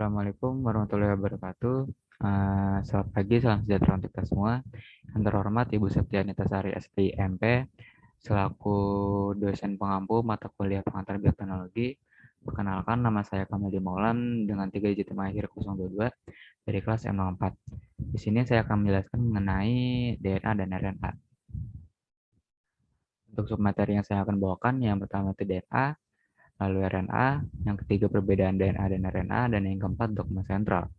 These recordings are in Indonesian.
Assalamualaikum warahmatullahi wabarakatuh. Selamat pagi, salam sejahtera untuk kita semua. Yang terhormat Ibu Septianita Sari SPMP, selaku dosen pengampu mata kuliah pengantar bioteknologi. Perkenalkan, nama saya Kamali Maulan dengan 3 digit akhir 022 dari kelas M04. Di sini saya akan menjelaskan mengenai DNA dan RNA. Untuk submateri yang saya akan bawakan, yang pertama itu DNA, lalu RNA, yang ketiga perbedaan DNA dan RNA, dan yang keempat dogma sentral.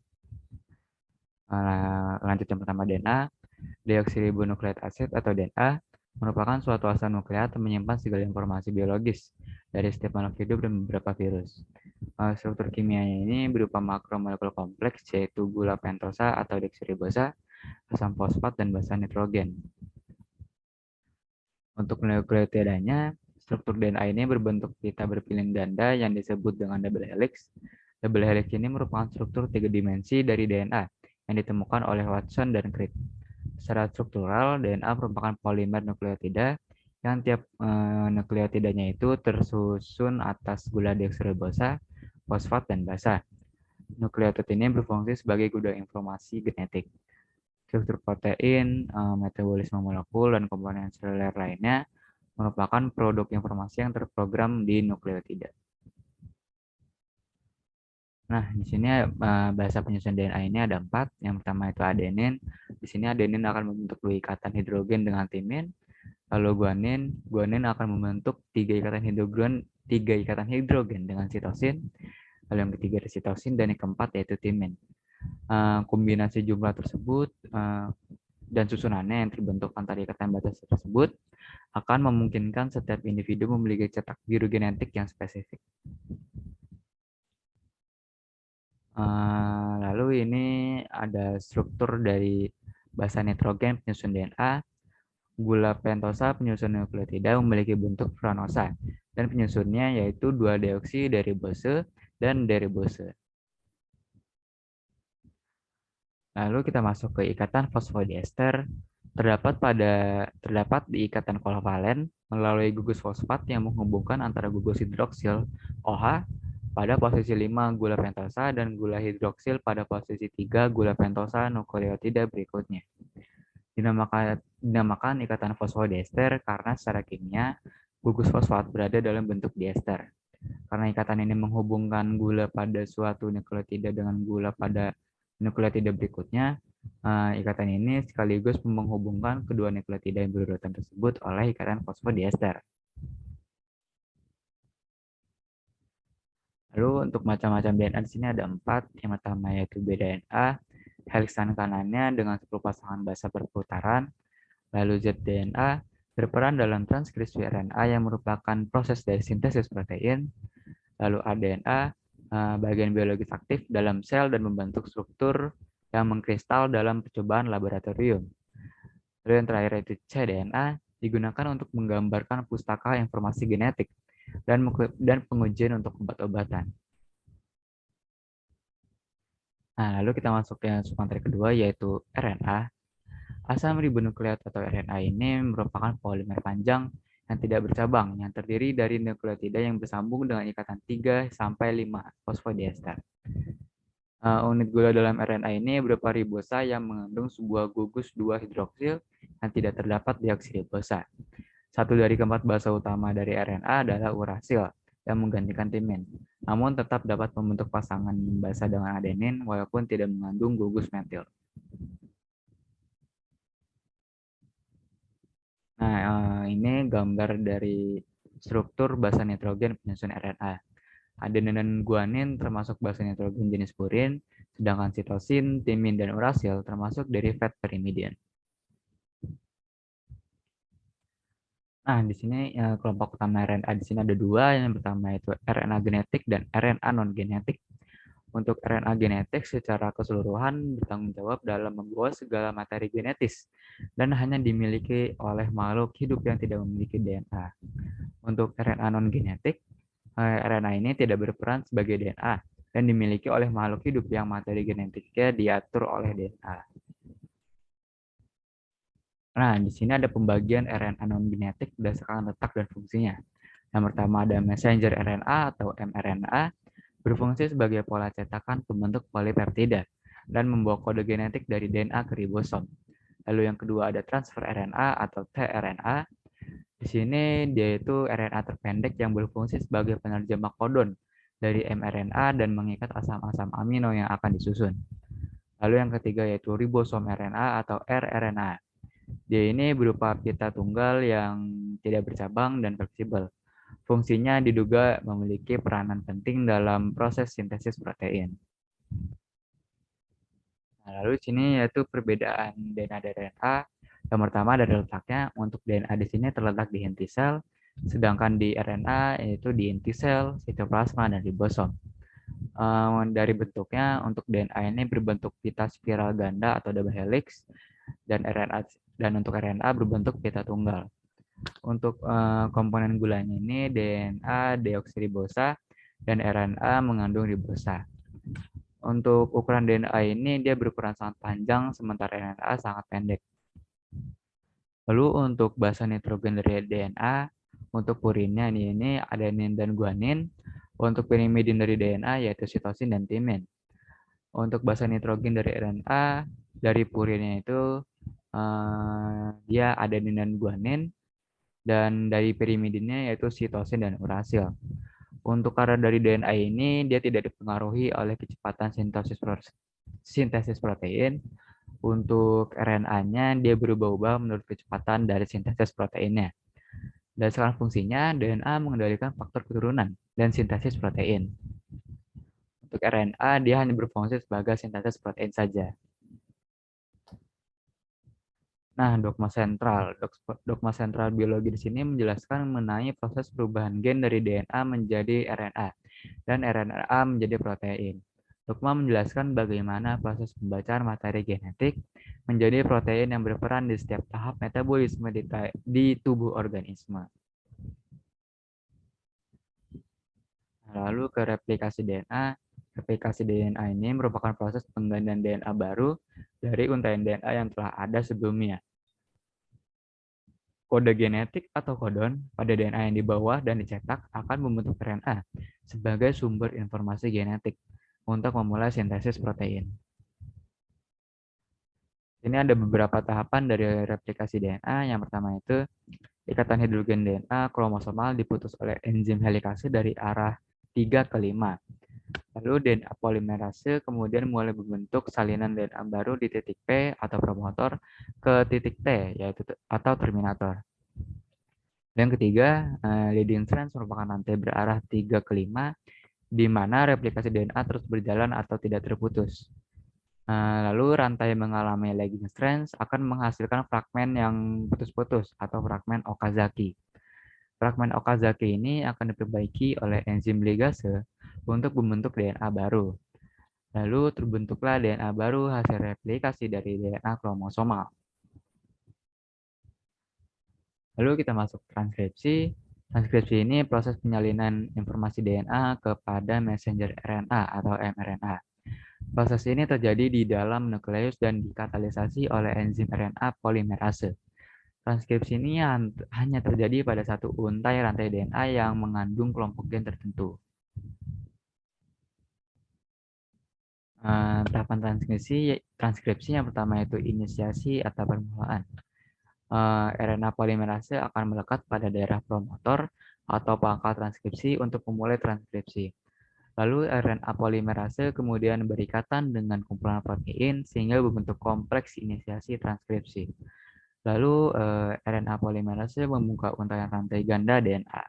Lanjut yang pertama DNA, deoksiribonukleat acid atau DNA merupakan suatu asam nukleat yang menyimpan segala informasi biologis dari setiap makhluk hidup dan beberapa virus. Struktur kimianya ini berupa makromolekul kompleks yaitu gula pentosa atau deoksiribosa, asam fosfat, dan basa nitrogen. Untuk nukleotidanya, struktur DNA ini berbentuk pita berpilin ganda yang disebut dengan double helix. Double helix ini merupakan struktur 3 dimensi dari DNA yang ditemukan oleh Watson dan Crick. Secara struktural, DNA merupakan polimer nukleotida yang tiap nukleotidanya itu tersusun atas gula deoksiribosa, fosfat, dan basa. Nukleotid ini berfungsi sebagai gudang informasi genetik. Struktur protein, metabolisme molekul, dan komponen seluler lainnya merupakan produk informasi yang terprogram di nukleotida. Nah, di sini bahasa penyusun DNA ini ada 4. Yang pertama itu adenin. Di sini adenin akan membentuk 2 ikatan hidrogen dengan timin. Lalu guanin akan membentuk 3 ikatan hidrogen dengan sitosin. Lalu yang ketiga ada sitosin, dan yang keempat yaitu timin. Kombinasi jumlah tersebut dan susunannya yang terbentuk antara ikatan batas tersebut akan memungkinkan setiap individu memiliki cetak biru genetik yang spesifik. Lalu ini ada struktur dari basa nitrogen penyusun DNA. Gula pentosa penyusun nukleotida memiliki bentuk franosa dan penyusunnya yaitu 2-deoksi dari bose dan deribose. Lalu kita masuk ke ikatan fosfodiester. Terdapat di ikatan kovalent melalui gugus fosfat yang menghubungkan antara gugus hidroksil OH pada posisi 5 gula pentosa dan gula hidroksil pada posisi 3 gula pentosa nukleotida berikutnya. Dinamakan ikatan fosfodiester karena secara kimia gugus fosfat berada dalam bentuk diester. Karena ikatan ini menghubungkan gula pada suatu nukleotida dengan gula pada nukleotida berikutnya, ikatan ini sekaligus menghubungkan kedua nukleotida yang berurutan tersebut oleh ikatan fosfodiester. Lalu untuk macam-macam DNA di sini ada 4. Yang pertama yaitu bDNA, helixan kanannya dengan 10 pasangan basa perputaran. Lalu zDNA berperan dalam transkripsi RNA yang merupakan proses dari sintesis protein. Lalu aDNA bagian biologis aktif dalam sel dan membentuk struktur yang mengkristal dalam percobaan laboratorium. Lalu yang terakhir yaitu cDNA digunakan untuk menggambarkan pustaka informasi genetik dan pengujian untuk obat-obatan. Nah, lalu kita masuk ke submateri kedua yaitu RNA. Asam ribonukleat atau RNA ini merupakan polimer panjang yang tidak bercabang yang terdiri dari nukleotida yang bersambung dengan ikatan 3 sampai 5 fosfodiester. Unit gula dalam RNA ini berupa ribosa yang mengandung sebuah gugus 2 hidroksil yang tidak terdapat deoksiribosa. Satu dari keempat basa utama dari RNA adalah urasil yang menggantikan timin, namun tetap dapat membentuk pasangan basa dengan adenin walaupun tidak mengandung gugus metil. Nah, ini gambar dari struktur basa nitrogen penyusun RNA. Adenin dan guanin termasuk basa nitrogen jenis purin, sedangkan sitosin, timin, dan urasil termasuk dari fat pyrimidine. Nah, di sini kelompok utama RNA di sini ada 2. Yang pertama itu RNA genetik dan RNA non-genetik. Untuk RNA genetik secara keseluruhan bertanggung jawab dalam membawa segala materi genetis dan hanya dimiliki oleh makhluk hidup yang tidak memiliki DNA. Untuk RNA non-genetik, RNA ini tidak berperan sebagai DNA dan dimiliki oleh makhluk hidup yang materi genetiknya diatur oleh DNA. Nah, di sini ada pembagian RNA non-genetik berdasarkan letak dan fungsinya. Yang pertama ada messenger RNA atau mRNA, berfungsi sebagai pola cetakan pembentuk polipeptida dan membawa kode genetik dari DNA ke ribosom. Lalu yang kedua ada transfer RNA atau tRNA. Di sini dia itu RNA terpendek yang berfungsi sebagai penerjemah kodon dari mRNA dan mengikat asam-asam amino yang akan disusun. Lalu yang ketiga yaitu ribosom RNA atau rRNA. Dia ini berupa pita tunggal yang tidak bercabang dan fleksibel. Fungsinya diduga memiliki peranan penting dalam proses sintesis protein. Nah, lalu di sini yaitu perbedaan DNA dan RNA. Yang pertama dari letaknya, untuk DNA di sini terletak di inti sel, sedangkan di RNA yaitu di inti sel, sitoplasma, dan ribosom. Dari bentuknya, untuk DNA ini berbentuk pita spiral ganda atau double helix, dan untuk RNA berbentuk pita tunggal. Untuk komponen gulanya ini DNA deoksiribosa dan RNA mengandung ribosa. Untuk ukuran DNA ini dia berukuran sangat panjang sementara RNA sangat pendek. Lalu untuk basa nitrogen dari DNA, untuk purinnya ini adenin dan guanin. Untuk pirimidin dari DNA yaitu sitosin dan timin. Untuk basa nitrogen dari RNA, dari purinnya itu dia adenin dan guanin, dan dari pirimidinnya yaitu sitosin dan urasil. Untuk kadar dari DNA ini dia tidak dipengaruhi oleh kecepatan sintesis protein. Untuk RNA-nya dia berubah-ubah menurut kecepatan dari sintesis proteinnya. Dan sekarang fungsinya DNA mengendalikan faktor keturunan dan sintesis protein. Untuk RNA dia hanya berfungsi sebagai sintesis protein saja. Nah, dogma sentral biologi di sini menjelaskan mengenai proses perubahan gen dari DNA menjadi RNA dan RNA menjadi protein. Dogma menjelaskan bagaimana proses pembacaan materi genetik menjadi protein yang berperan di setiap tahap metabolisme di tubuh organisme. Lalu ke replikasi DNA. Replikasi DNA ini merupakan proses penggantian DNA baru dari untaian DNA yang telah ada sebelumnya. Kode genetik atau kodon pada DNA yang dibawa dan dicetak akan membentuk RNA sebagai sumber informasi genetik untuk memulai sintesis protein. Ini ada beberapa tahapan dari replikasi DNA. Yang pertama itu ikatan hidrogen DNA kromosomal diputus oleh enzim helikase dari arah 3 ke 5. Lalu DNA polimerase kemudian mulai membentuk salinan DNA baru di titik P atau promotor ke titik T yaitu atau terminator. Yang ketiga, leading strands merupakan rantai berarah 3 ke 5 di mana replikasi DNA terus berjalan atau tidak terputus. Lalu rantai mengalami lagging strands akan menghasilkan fragmen yang putus-putus atau fragmen Okazaki. Fragmen Okazaki ini akan diperbaiki oleh enzim ligase untuk membentuk DNA baru. Lalu terbentuklah DNA baru hasil replikasi dari DNA kromosomal. Lalu kita masuk transkripsi. Transkripsi ini proses penyalinan informasi DNA kepada messenger RNA atau mRNA. Proses ini terjadi di dalam nukleus dan dikatalisasi oleh enzim RNA polimerase. Transkripsi ini hanya terjadi pada satu untai rantai DNA yang mengandung kelompok gen tertentu. Tahapan transkripsi yang pertama itu inisiasi atau permulaan. RNA polimerase akan melekat pada daerah promotor atau pangkal transkripsi untuk memulai transkripsi. Lalu RNA polimerase kemudian berikatan dengan kumpulan protein sehingga membentuk kompleks inisiasi transkripsi. Lalu RNA polimerase membuka untaian rantai ganda DNA.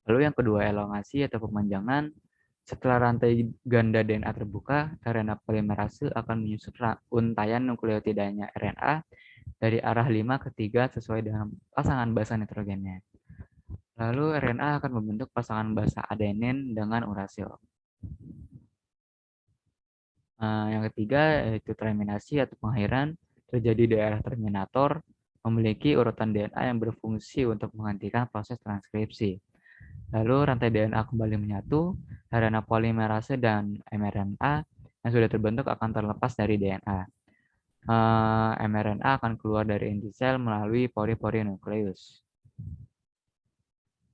Lalu yang kedua elongasi atau pemanjangan. Setelah rantai ganda DNA terbuka, RNA polimerase akan menyusut untaian nukleotidanya RNA dari arah 5 ke 3 sesuai dengan pasangan basa nitrogennya. Lalu RNA akan membentuk pasangan basa adenin dengan urasil. Yang ketiga yaitu terminasi atau pengakhiran terjadi di daerah terminator memiliki urutan DNA yang berfungsi untuk menghentikan proses transkripsi. Lalu rantai DNA kembali menyatu, RNA polimerase dan mRNA yang sudah terbentuk akan terlepas dari DNA. mRNA akan keluar dari inti sel melalui pori-pori nukleus.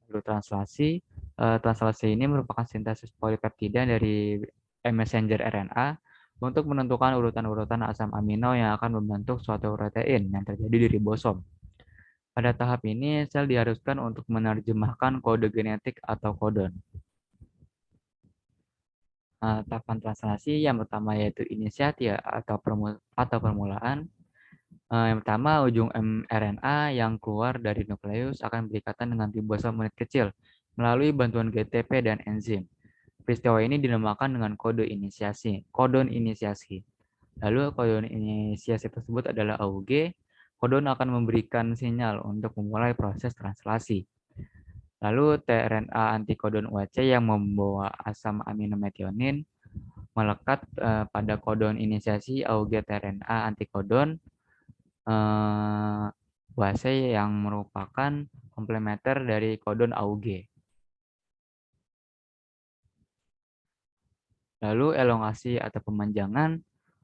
Lalu translasi, Translasi ini merupakan sintesis polipeptida dari messenger RNA untuk menentukan urutan-urutan asam amino yang akan membentuk suatu protein yang terjadi di ribosom. Pada tahap ini, sel diharuskan untuk menerjemahkan kode genetik atau kodon. Tahapan translasi yang pertama yaitu inisiasi atau permulaan. Yang pertama, ujung mRNA yang keluar dari nukleus akan berikatan dengan ribosom unit kecil melalui bantuan GTP dan enzim. Peristiwa ini dinamakan dengan kode inisiasi, kodon inisiasi. Lalu kodon inisiasi tersebut adalah AUG. Kodon akan memberikan sinyal untuk memulai proses translasi. Lalu tRNA antikodon UAC yang membawa asam amino metionin melekat pada kodon inisiasi AUG tRNA antikodon UAC yang merupakan komplementer dari kodon AUG. Lalu elongasi atau pemanjangan,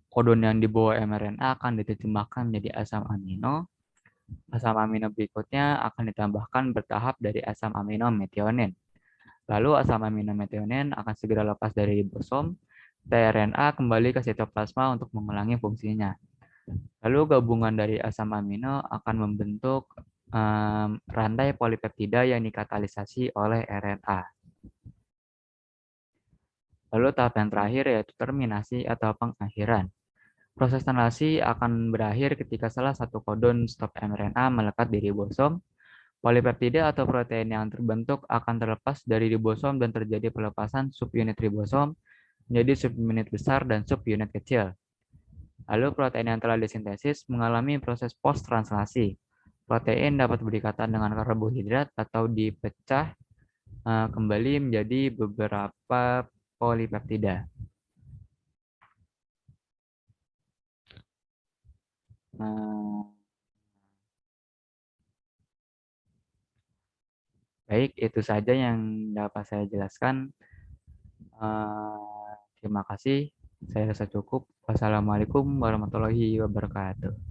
kodon yang dibawa mRNA akan diterjemahkan menjadi asam amino. Asam amino berikutnya akan ditambahkan bertahap dari asam amino metionin. Lalu asam amino metionin akan segera lepas dari ribosom. tRNA kembali ke sitoplasma untuk mengulangi fungsinya. Lalu gabungan dari asam amino akan membentuk rantai polipeptida yang dikatalisasi oleh RNA. Lalu tahap yang terakhir yaitu terminasi atau pengakhiran. Proses translasi akan berakhir ketika salah satu kodon stop mRNA melekat di ribosom. Polipeptida atau protein yang terbentuk akan terlepas dari ribosom dan terjadi pelepasan subunit ribosom menjadi subunit besar dan subunit kecil. Lalu protein yang telah disintesis mengalami proses post-translasi. Protein dapat berikatan dengan karbohidrat atau dipecah kembali menjadi beberapa polipeptida. Baik, itu saja yang dapat saya jelaskan. Terima kasih. Saya rasa cukup. Wassalamualaikum warahmatullahi wabarakatuh.